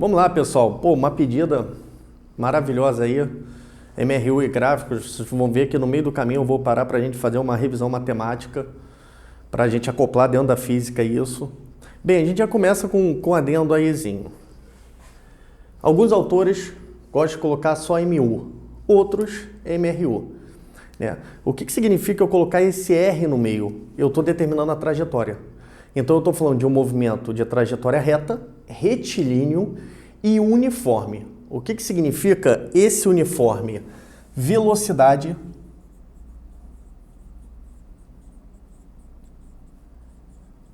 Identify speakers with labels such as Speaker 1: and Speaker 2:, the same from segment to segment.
Speaker 1: Vamos lá, pessoal. Pô, uma pedida maravilhosa aí. MRU e gráficos. Vocês vão ver que no meio do caminho eu vou parar para a gente fazer uma revisão matemática, para a gente acoplar dentro da física isso. Bem, a gente já começa com adendo aízinho. Alguns autores gostam de colocar só MU, outros MRU. Né? O que significa eu colocar esse R no meio? Eu estou determinando a trajetória. Então eu estou falando de um movimento de trajetória reta, retilíneo e uniforme. O que significa esse uniforme? Velocidade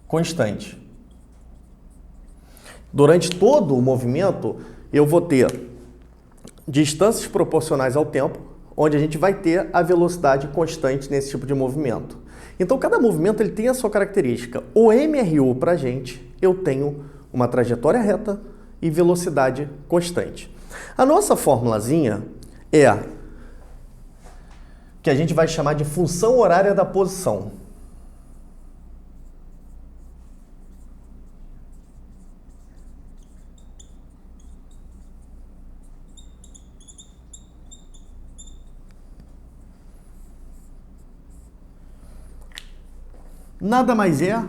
Speaker 1: constante. Durante todo o movimento, eu vou ter distâncias proporcionais ao tempo, onde a gente vai ter a velocidade constante nesse tipo de movimento. Então, cada movimento ele tem a sua característica. O MRU, para a gente, eu tenho uma trajetória reta e velocidade constante. A nossa formulazinha é que a gente vai chamar de função horária da posição. Nada mais é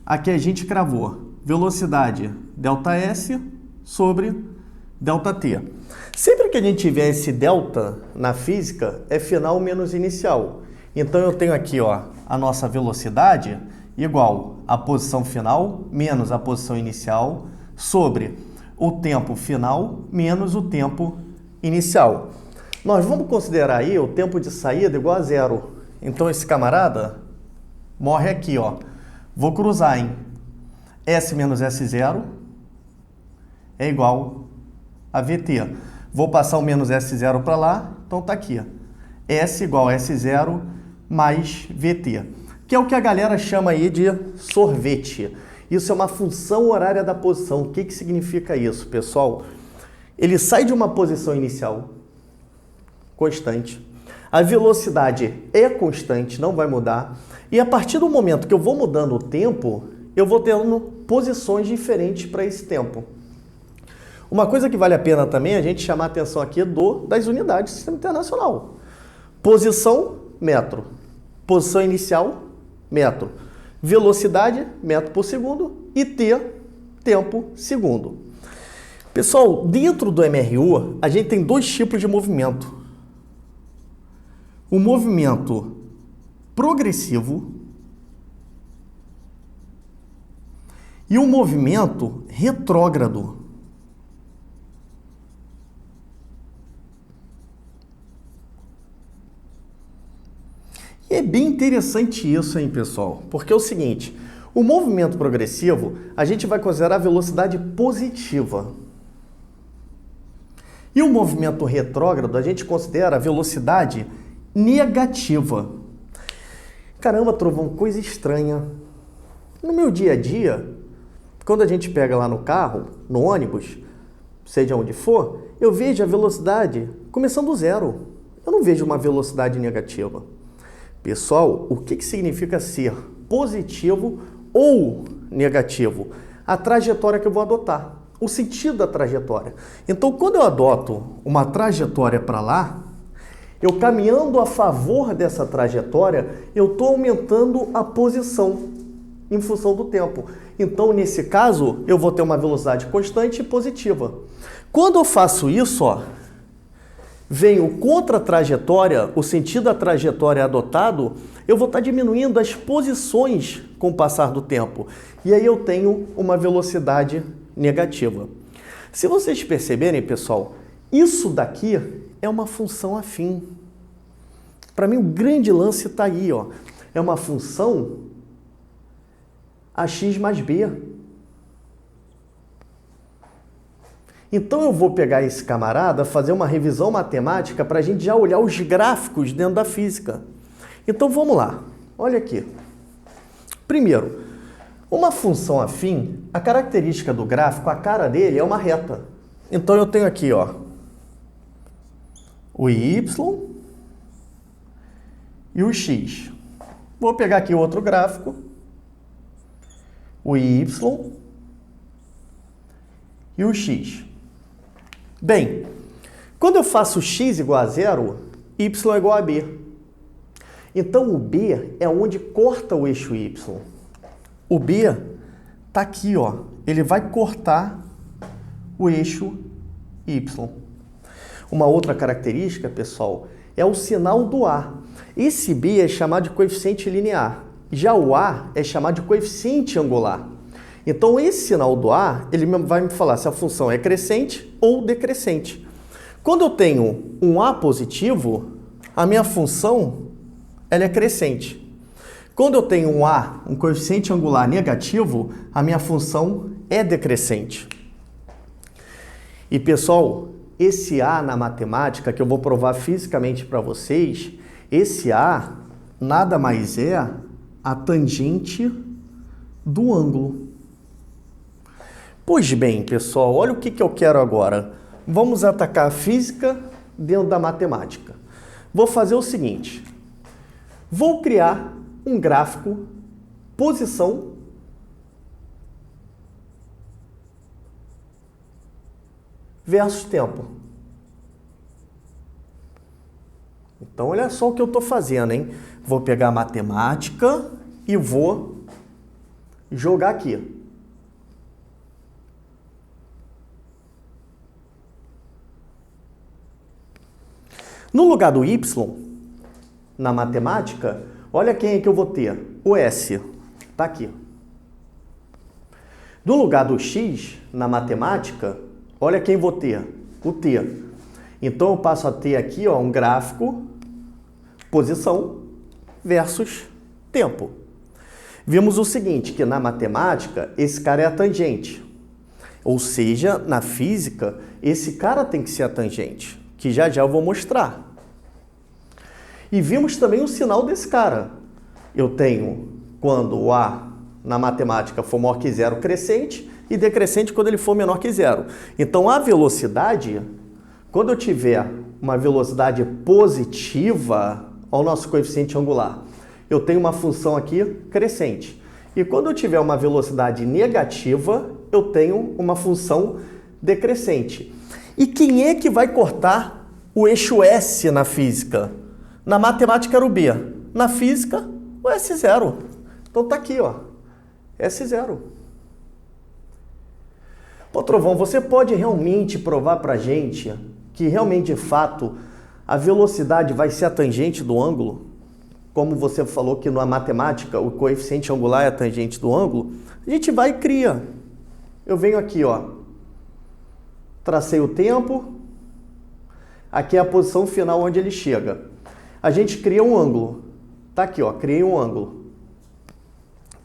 Speaker 1: a que a gente cravou. Velocidade ΔS sobre ΔT. Sempre que a gente tiver esse delta na física, é final menos inicial. Então eu tenho aqui a nossa velocidade igual a posição final menos a posição inicial sobre o tempo final menos o tempo inicial. Nós vamos considerar aí o tempo de saída igual a zero. Então esse camarada morre aqui, Vou cruzar em S menos S0 é igual a VT. Vou passar o menos S0 para lá, então tá aqui. S igual a S0 mais VT, que é o que a galera chama aí de sorvete. Isso é uma função horária da posição. O que significa isso, pessoal? Ele sai de uma posição inicial constante. A velocidade é constante, não vai mudar. E a partir do momento que eu vou mudando o tempo, eu vou tendo posições diferentes para esse tempo. Uma coisa que vale a pena também é a gente chamar a atenção aqui das unidades do Sistema Internacional. Posição, metro. Posição inicial, metro. Velocidade, metro por segundo. E T, tempo, segundo. Pessoal, dentro do MRU, a gente tem dois tipos de movimento. O movimento progressivo e o movimento retrógrado. E é bem interessante isso, hein, pessoal? Porque é o seguinte, o movimento progressivo, a gente vai considerar a velocidade positiva. E o movimento retrógrado, a gente considera a velocidade negativa. Caramba, Trovão, coisa estranha. No meu dia a dia, quando a gente pega lá no carro, no ônibus, seja onde for, eu vejo a velocidade começando do zero. Eu não vejo uma velocidade negativa. Pessoal, o que significa ser positivo ou negativo? A trajetória que eu vou adotar, o sentido da trajetória. Então, quando eu adoto uma trajetória para lá, eu caminhando a favor dessa trajetória, eu estou aumentando a posição em função do tempo. Então, nesse caso, eu vou ter uma velocidade constante e positiva. Quando eu faço isso, venho contra a trajetória, o sentido da trajetória adotado, eu vou estar diminuindo as posições com o passar do tempo. E aí eu tenho uma velocidade negativa. Se vocês perceberem, pessoal, isso daqui é uma função afim. Para mim, o grande lance está aí, É uma função AX mais B. Então, eu vou pegar esse camarada, fazer uma revisão matemática para a gente já olhar os gráficos dentro da física. Então, vamos lá. Olha aqui. Primeiro, uma função afim, a característica do gráfico, a cara dele é uma reta. Então, eu tenho aqui, o Y e o X. Vou pegar aqui outro gráfico, o Y e o x. Bem, quando eu faço x igual a zero, y é igual a b. Então, o b é onde corta o eixo y. O b está aqui, ó. Ele vai cortar o eixo y. Uma outra característica, pessoal, é o sinal do a. Esse b é chamado de coeficiente linear. Já o a é chamado de coeficiente angular. Então, esse sinal do a, ele vai me falar se a função é crescente ou decrescente. Quando eu tenho um a positivo, a minha função ela é crescente. Quando eu tenho um coeficiente angular negativo, a minha função é decrescente. E, pessoal, esse a na matemática, que eu vou provar fisicamente para vocês, esse a nada mais é a tangente do ângulo. Pois bem, pessoal, olha o que eu quero agora. Vamos atacar a física dentro da matemática. Vou fazer o seguinte. Vou criar um gráfico posição versus tempo. Então, olha só o que eu estou fazendo, hein? Vou pegar a matemática e vou jogar aqui. No lugar do y, na matemática, olha quem é que eu vou ter. O S. Está aqui. No lugar do x, na matemática, olha quem vou ter. O t. Então, eu passo a ter aqui ó, um gráfico, posição versus tempo. Vimos o seguinte, que na matemática, esse cara é a tangente. Ou seja, na física, esse cara tem que ser a tangente, que já eu vou mostrar. E vimos também o sinal desse cara. Eu tenho, quando o a na matemática for maior que zero, crescente, e decrescente quando ele for menor que zero. Então, a velocidade, quando eu tiver uma velocidade positiva ao nosso coeficiente angular, eu tenho uma função aqui crescente. E quando eu tiver uma velocidade negativa, eu tenho uma função decrescente. E quem é que vai cortar o eixo S na física? Na matemática era o B. Na física, o S0. Então tá aqui, ó. S0. Pô, Trovão, você pode realmente provar pra gente que realmente, de fato, a velocidade vai ser a tangente do ângulo? Como você falou que na matemática o coeficiente angular é a tangente do ângulo, a gente vai e cria. Eu venho aqui, ó. Tracei o tempo. Aqui é a posição final onde ele chega. A gente cria um ângulo. Tá aqui, ó, criei um ângulo.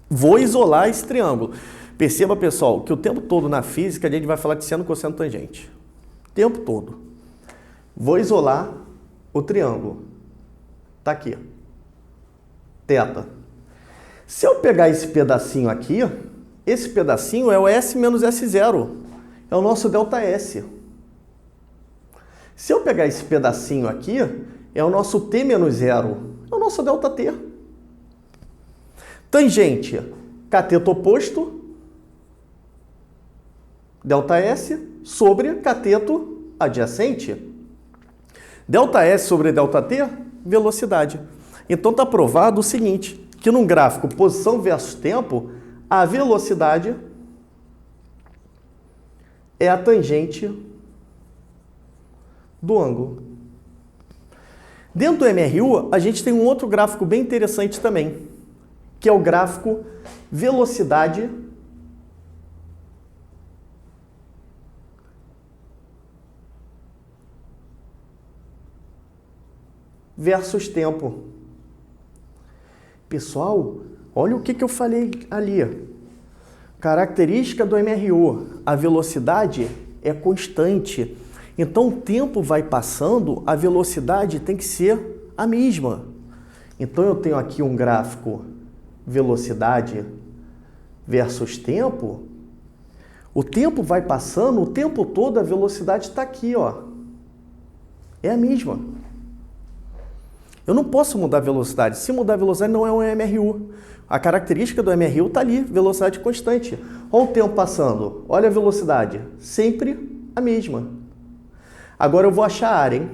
Speaker 1: Vou isolar esse triângulo. Perceba, pessoal, que o tempo todo na física a gente vai falar de seno, cosseno, tangente. O tempo todo. Vou isolar o triângulo. Tá aqui. Teta. Se eu pegar esse pedacinho aqui, esse pedacinho é o S menos S0. É o nosso ΔS. Se eu pegar esse pedacinho aqui, é o nosso T menos zero. É o nosso ΔT. Tangente, cateto oposto, ΔS, sobre cateto adjacente. ΔS sobre ΔT, velocidade. Então está provado o seguinte, que num gráfico posição versus tempo, a velocidade é a tangente do ângulo. Dentro do MRU, a gente tem um outro gráfico bem interessante também, que é o gráfico velocidade versus tempo. Pessoal, olha o que eu falei ali. Característica do MRU, a velocidade é constante. Então, o tempo vai passando, a velocidade tem que ser a mesma. Então, eu tenho aqui um gráfico velocidade versus tempo. O tempo vai passando, o tempo todo a velocidade está aqui, ó. É a mesma. Eu não posso mudar a velocidade. Se mudar a velocidade, não é um MRU. A característica do MRU está ali, velocidade constante. Olha o tempo passando. Olha a velocidade. Sempre a mesma. Agora eu vou achar a área, hein?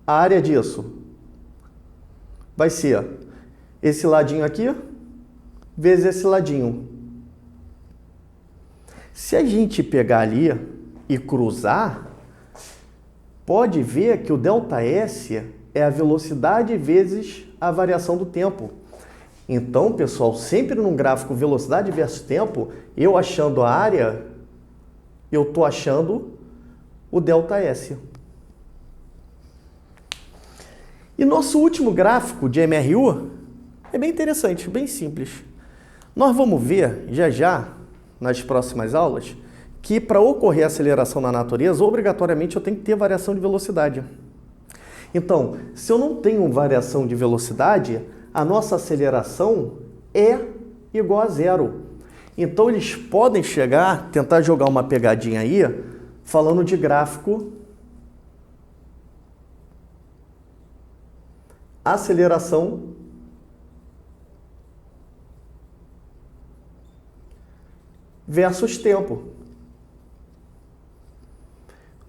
Speaker 1: A área disso vai ser esse ladinho aqui vezes esse ladinho. Se a gente pegar ali e cruzar, pode ver que o ΔS é a velocidade vezes a variação do tempo. Então, pessoal, sempre num gráfico velocidade versus tempo, eu achando a área, eu estou achando o ΔS. E nosso último gráfico de MRU é bem interessante, bem simples. Nós vamos ver já, nas próximas aulas, que para ocorrer aceleração na natureza, obrigatoriamente eu tenho que ter variação de velocidade. Então, se eu não tenho variação de velocidade, a nossa aceleração é igual a zero. Então, eles podem chegar, tentar jogar uma pegadinha aí, falando de gráfico aceleração versus tempo.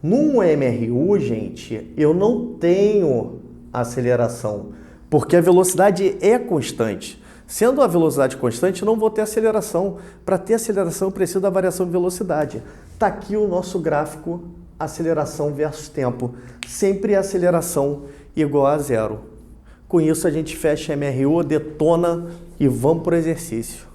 Speaker 1: Num MRU, gente, eu não tenho aceleração, porque a velocidade é constante. Sendo a velocidade constante, eu não vou ter aceleração. Para ter aceleração, eu preciso da variação de velocidade. Está aqui o nosso gráfico aceleração versus tempo. Sempre aceleração igual a zero. Com isso, a gente fecha MRU, detona e vamos para o exercício.